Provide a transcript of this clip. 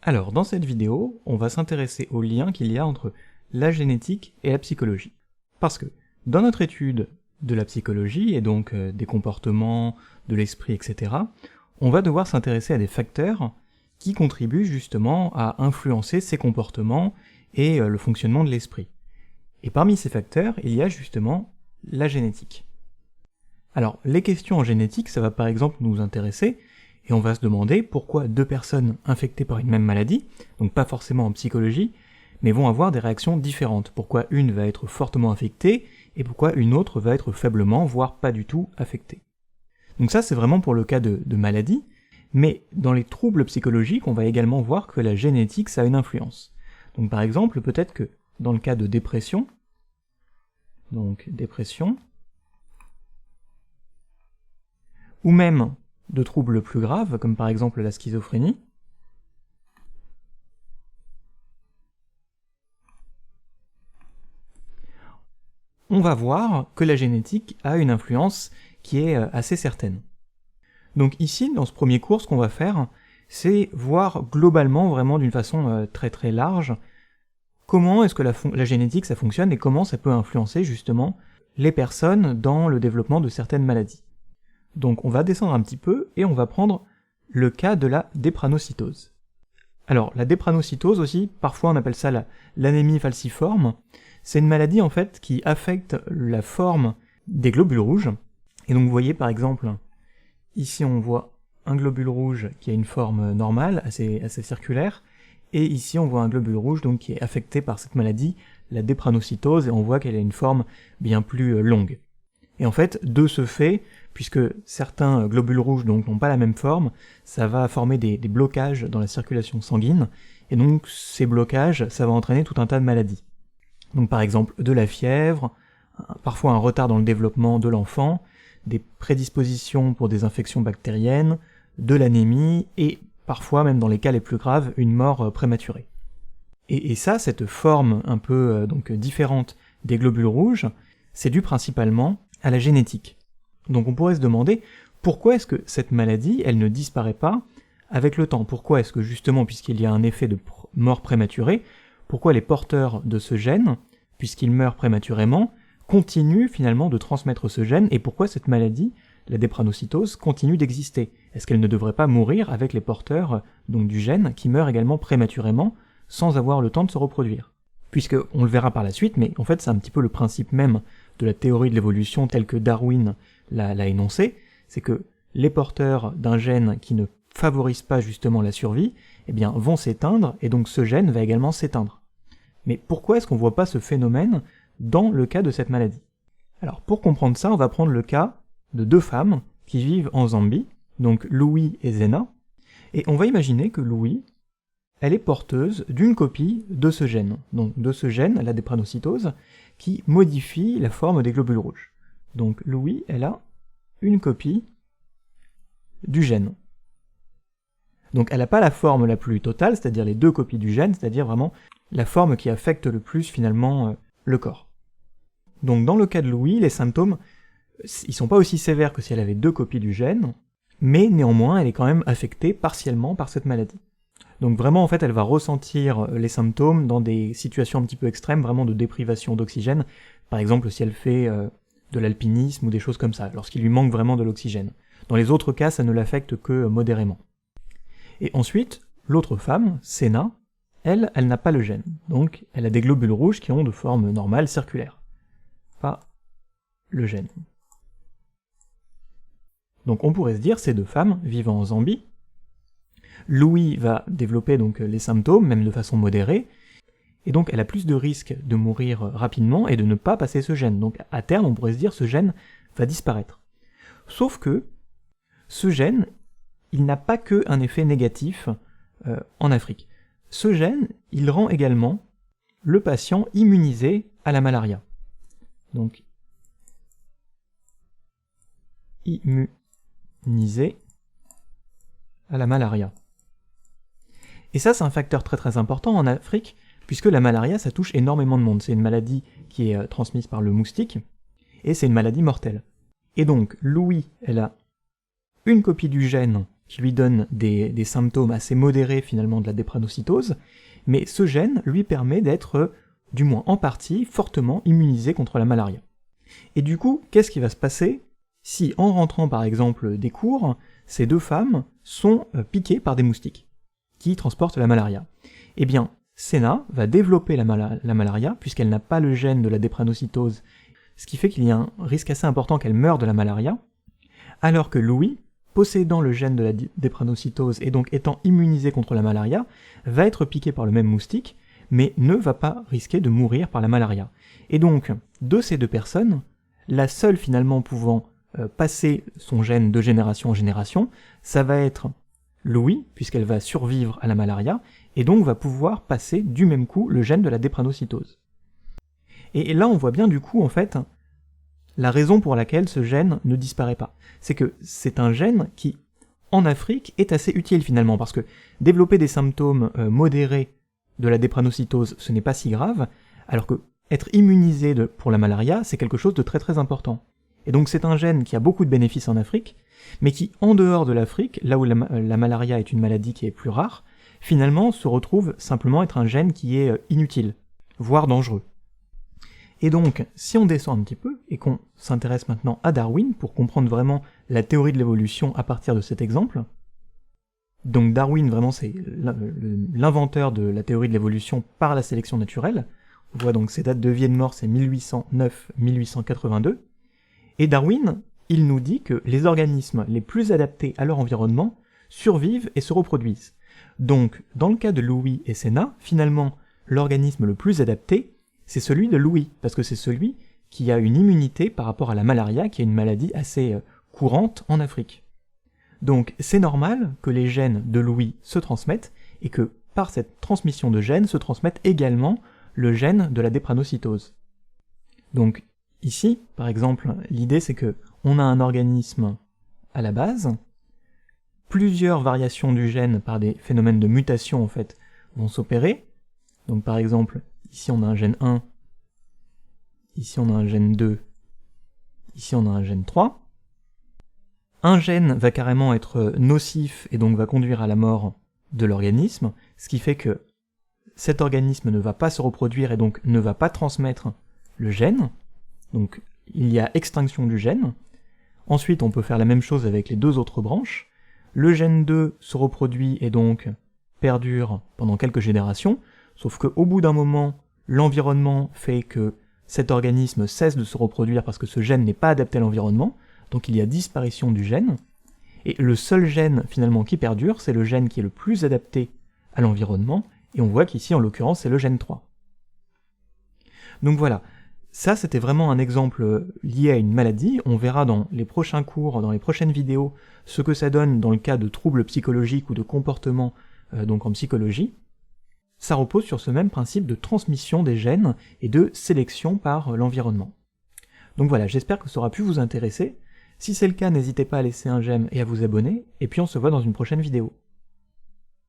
Alors, dans cette vidéo, on va s'intéresser au lien qu'il y a entre la génétique et la psychologie. Parce que, dans notre étude de la psychologie, et donc des comportements, de l'esprit, etc., on va devoir s'intéresser à des facteurs qui contribuent justement à influencer ces comportements et le fonctionnement de l'esprit. Et parmi ces facteurs, il y a justement la génétique. Alors, les questions en génétique, ça va par exemple nous intéresser, et on va se demander pourquoi deux personnes infectées par une même maladie, donc pas forcément en psychologie, mais vont avoir des réactions différentes. Pourquoi une va être fortement affectée, et pourquoi une autre va être faiblement, voire pas du tout affectée. Donc ça, c'est vraiment pour le cas de maladie, mais dans les troubles psychologiques, on va également voir que la génétique, ça a une influence. Donc par exemple, peut-être que dans le cas de dépression, ou même de troubles plus graves, comme par exemple la schizophrénie, on va voir que la génétique a une influence qui est assez certaine. Donc ici, dans ce premier cours, ce qu'on va faire, c'est voir globalement, vraiment d'une façon très très large, comment est-ce que la génétique ça fonctionne et comment ça peut influencer justement les personnes dans le développement de certaines maladies. Donc on va descendre un petit peu et on va prendre le cas de la drépanocytose. Alors la drépanocytose aussi, parfois on appelle ça l'anémie falciforme, c'est une maladie en fait qui affecte la forme des globules rouges. Et donc vous voyez par exemple, ici on voit un globule rouge qui a une forme normale, assez circulaire, et ici on voit un globule rouge donc qui est affecté par cette maladie, la drépanocytose, et on voit qu'elle a une forme bien plus longue. Et en fait, de ce fait, puisque certains globules rouges donc n'ont pas la même forme, ça va former des blocages dans la circulation sanguine, et donc ces blocages, ça va entraîner tout un tas de maladies. Donc par exemple de la fièvre, parfois un retard dans le développement de l'enfant, des prédispositions pour des infections bactériennes, de l'anémie, et parfois même dans les cas les plus graves, une mort prématurée. Et ça, cette forme un peu donc différente des globules rouges, c'est dû principalement à la génétique. Donc on pourrait se demander pourquoi est-ce que cette maladie, elle ne disparaît pas avec le temps? Pourquoi est-ce que justement, puisqu'il y a un effet de mort prématurée, pourquoi les porteurs de ce gène, puisqu'ils meurent prématurément, continuent finalement de transmettre ce gène, et pourquoi cette maladie, la drépanocytose, continue d'exister? Est-ce qu'elle ne devrait pas mourir avec les porteurs donc du gène qui meurent également prématurément sans avoir le temps de se reproduire? Puisque, on le verra par la suite, mais en fait c'est un petit peu le principe même de la théorie de l'évolution telle que Darwin l'a énoncé, c'est que les porteurs d'un gène qui ne favorise pas justement la survie, eh bien vont s'éteindre, et donc ce gène va également s'éteindre. Mais pourquoi est-ce qu'on voit pas ce phénomène dans le cas de cette maladie? Alors pour comprendre ça, on va prendre le cas de deux femmes qui vivent en Zambie, donc Louis et Zena, et on va imaginer que Louis, elle est porteuse d'une copie de ce gène, donc de ce gène, la drépanocytose, qui modifie la forme des globules rouges. Donc Louis, elle a une copie du gène. Donc elle n'a pas la forme la plus totale, c'est-à-dire les deux copies du gène, c'est-à-dire vraiment la forme qui affecte le plus finalement le corps. Donc dans le cas de Louis, les symptômes, ils sont pas aussi sévères que si elle avait deux copies du gène, mais néanmoins elle est quand même affectée partiellement par cette maladie. Donc vraiment en fait elle va ressentir les symptômes dans des situations un petit peu extrêmes, vraiment de déprivation d'oxygène, par exemple si elle fait de l'alpinisme ou des choses comme ça, lorsqu'il lui manque vraiment de l'oxygène. Dans les autres cas ça ne l'affecte que modérément. Et ensuite, l'autre femme, Sena, elle n'a pas le gène, donc elle a des globules rouges qui ont de forme normale, circulaire. Pas le gène. Donc on pourrait se dire, ces deux femmes vivant en Zambie, Louis va développer donc les symptômes, même de façon modérée, et donc elle a plus de risques de mourir rapidement et de ne pas passer ce gène. Donc à terme, on pourrait se dire, ce gène va disparaître. Sauf que ce gène, il n'a pas qu'un effet négatif en Afrique. Ce gène, il rend également le patient immunisé à la malaria. Donc, immunisé à la malaria. Et ça, c'est un facteur très très important en Afrique, puisque la malaria, ça touche énormément de monde. C'est une maladie qui est transmise par le moustique, et c'est une maladie mortelle. Et donc, Louis, elle a une copie du gène qui lui donne des symptômes assez modérés finalement de la drépanocytose, mais ce gène lui permet d'être, du moins en partie, fortement immunisé contre la malaria. Et du coup, qu'est-ce qui va se passer si, en rentrant par exemple des cours, ces deux femmes sont piquées par des moustiques qui transportent la malaria? Eh bien, Senna va développer la malaria, puisqu'elle n'a pas le gène de la drépanocytose, ce qui fait qu'il y a un risque assez important qu'elle meure de la malaria, alors que Louis, possédant le gène de la drépanocytose et donc étant immunisé contre la malaria, va être piqué par le même moustique, mais ne va pas risquer de mourir par la malaria. Et donc, de ces deux personnes, la seule finalement pouvant passer son gène de génération en génération, ça va être Louis, puisqu'elle va survivre à la malaria, et donc va pouvoir passer du même coup le gène de la drépanocytose. Et là on voit bien du coup en fait la raison pour laquelle ce gène ne disparaît pas. C'est que c'est un gène qui, en Afrique, est assez utile finalement, parce que développer des symptômes modérés de la drépanocytose, ce n'est pas si grave, alors que être immunisé pour la malaria, c'est quelque chose de très très important. Et donc c'est un gène qui a beaucoup de bénéfices en Afrique, mais qui, en dehors de l'Afrique, là où la malaria est une maladie qui est plus rare, finalement se retrouve simplement être un gène qui est inutile, voire dangereux. Et donc, si on descend un petit peu, et qu'on s'intéresse maintenant à Darwin, pour comprendre vraiment la théorie de l'évolution à partir de cet exemple, donc Darwin, vraiment, c'est l'inventeur de la théorie de l'évolution par la sélection naturelle. On voit donc ses dates de vie et de mort, c'est 1809-1882. Et Darwin, il nous dit que les organismes les plus adaptés à leur environnement survivent et se reproduisent. Donc, dans le cas de Louis et Senna, finalement, l'organisme le plus adapté, c'est celui de Louis, parce que c'est celui qui a une immunité par rapport à la malaria, qui est une maladie assez courante en Afrique. Donc c'est normal que les gènes de Louis se transmettent, et que par cette transmission de gènes se transmette également le gène de la drépanocytose. Donc ici, par exemple, l'idée c'est que on a un organisme à la base, plusieurs variations du gène par des phénomènes de mutation en fait vont s'opérer. Donc par exemple, ici on a un gène 1, ici on a un gène 2, ici on a un gène 3. Un gène va carrément être nocif et donc va conduire à la mort de l'organisme, ce qui fait que cet organisme ne va pas se reproduire et donc ne va pas transmettre le gène. Donc il y a extinction du gène. Ensuite on peut faire la même chose avec les deux autres branches. Le gène 2 se reproduit et donc perdure pendant quelques générations, sauf qu'au bout d'un moment, l'environnement fait que cet organisme cesse de se reproduire parce que ce gène n'est pas adapté à l'environnement, donc il y a disparition du gène, et le seul gène finalement qui perdure, c'est le gène qui est le plus adapté à l'environnement, et on voit qu'ici en l'occurrence c'est le gène 3. Donc voilà, ça c'était vraiment un exemple lié à une maladie. On verra dans les prochains cours, dans les prochaines vidéos, ce que ça donne dans le cas de troubles psychologiques ou de comportements donc en psychologie. Ça repose sur ce même principe de transmission des gènes et de sélection par l'environnement. Donc voilà, j'espère que ça aura pu vous intéresser. Si c'est le cas, n'hésitez pas à laisser un j'aime et à vous abonner, et puis on se voit dans une prochaine vidéo.